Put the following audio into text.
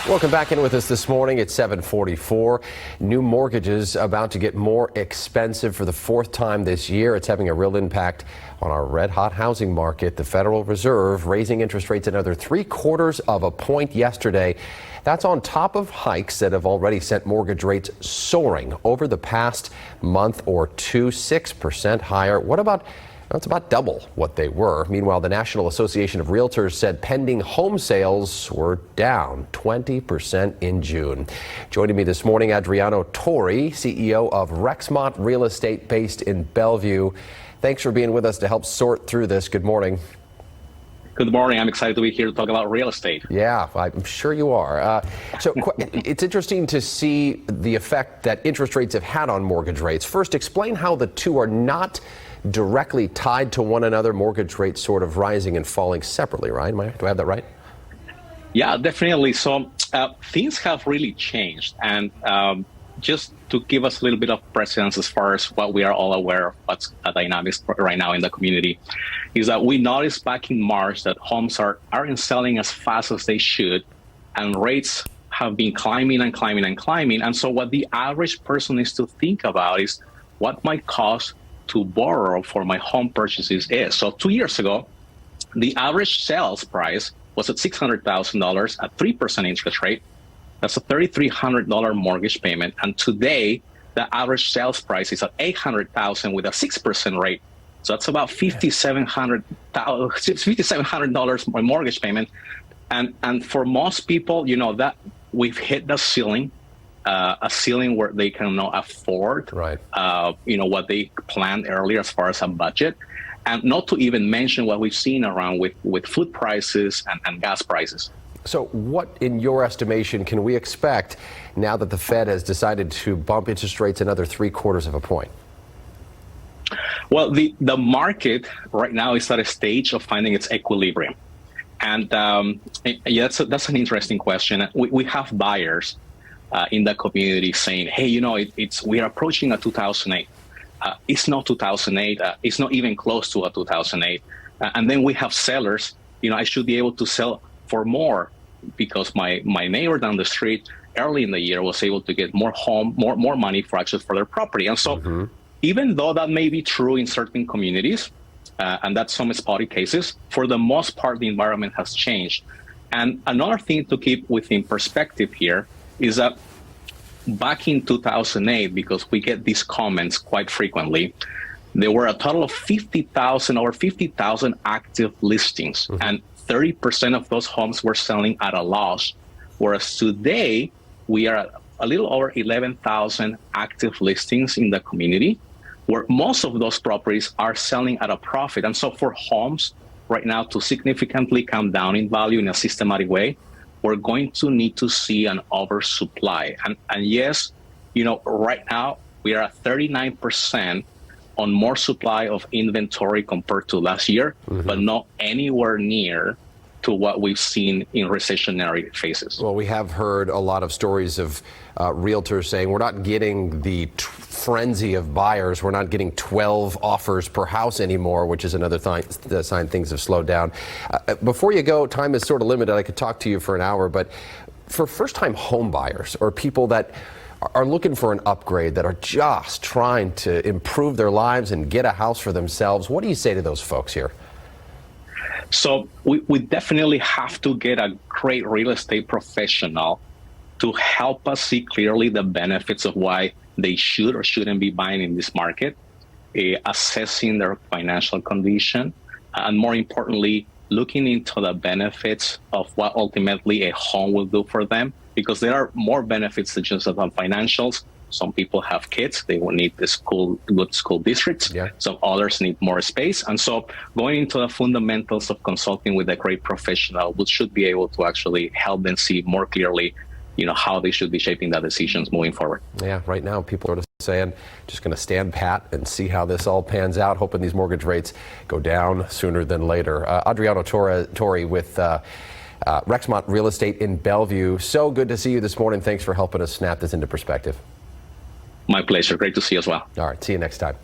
Welcome back in with us this morning at 7:44. New mortgages about to get more expensive for the fourth time this year. It's having a real impact on our red-hot housing market. The Federal Reserve raising interest rates another 3/4 of a point yesterday. That's on top of hikes that have already sent mortgage rates soaring over the past month or two, 6% higher. It's about double what they were. Meanwhile, the National Association of Realtors said pending home sales were down 20% in June. Joining me this morning, Adriano, CEO of Rexmont Real Estate based in Bellevue. Thanks for being with us to help sort through this. Good morning. Good morning. I'm excited to be here to talk about real estate. Yeah, I'm sure you are. So it's interesting to see the effect that interest rates have had on mortgage rates. First, explain how the two are not directly tied to one another, mortgage rates sort of rising and falling separately, right? Do I have that right? Yeah, definitely. So things have really changed. And just to give us a little bit of precedence as far as what we are all aware of, what's a dynamics right now in the community, is that we noticed back in March that homes aren't selling as fast as they should, and rates have been climbing and climbing and climbing. And so what the average person needs to think about is what my cost to borrow for my home purchases is. So 2 years ago, the average sales price was at $600,000 at 3% interest rate. That's a $3,300 mortgage payment. And today, the average sales price is at $800,000 with a 6% rate. So that's about $5,700 mortgage payment. And for most people, you know, that we've hit the ceiling. A ceiling where they can now afford, what they planned earlier as far as a budget, and not to even mention what we've seen around with food prices and gas prices. So what, in your estimation, can we expect now that the Fed has decided to bump interest rates another 3/4 of a point? Well, the market right now is at a stage of finding its equilibrium. And that's an interesting question. We have buyers in the community saying, hey, you know, we are approaching a 2008. It's not 2008. It's not even close to a 2008. And then we have sellers, you know, I should be able to sell for more because my neighbor down the street early in the year was able to get more money for their property. And so even though that may be true in certain communities, and that's some spotty cases, for the most part, the environment has changed. And another thing to keep within perspective here is that back in 2008, because we get these comments quite frequently, there were a total of over 50,000 active listings, and 30% of those homes were selling at a loss. Whereas today, we are at a little over 11,000 active listings in the community, where most of those properties are selling at a profit. And so for homes right now to significantly come down in value in a systematic way, we're going to need to see an oversupply. And yes, you know, right now we are at 39% on more supply of inventory compared to last year, but not anywhere near to what we've seen in recessionary phases. Well, we have heard a lot of stories of realtors saying we're not getting the frenzy of buyers. We're not getting 12 offers per house anymore, which is another sign things have slowed down. Before you go, time is sort of limited. I could talk to you for an hour, but for first-time home buyers or people that are looking for an upgrade, that are just trying to improve their lives and get a house for themselves, what do you say to those folks here? So we definitely have to get a great real estate professional to help us see clearly the benefits of why they should or shouldn't be buying in this market, assessing their financial condition, and more importantly, looking into the benefits of what ultimately a home will do for them, because there are more benefits than just on financials. Some people have kids, they will need good school districts. Yeah. Some others need more space. And so going into the fundamentals of consulting with a great professional, we should be able to actually help them see more clearly, you know, how they should be shaping their decisions moving forward. Yeah, right now people are saying just going to stand pat and see how this all pans out, hoping these mortgage rates go down sooner than later. Adriano with Rexmont Real Estate in Bellevue. So good to see you this morning. Thanks for helping us snap this into perspective. My pleasure. Great to see you as well. All right. See you next time.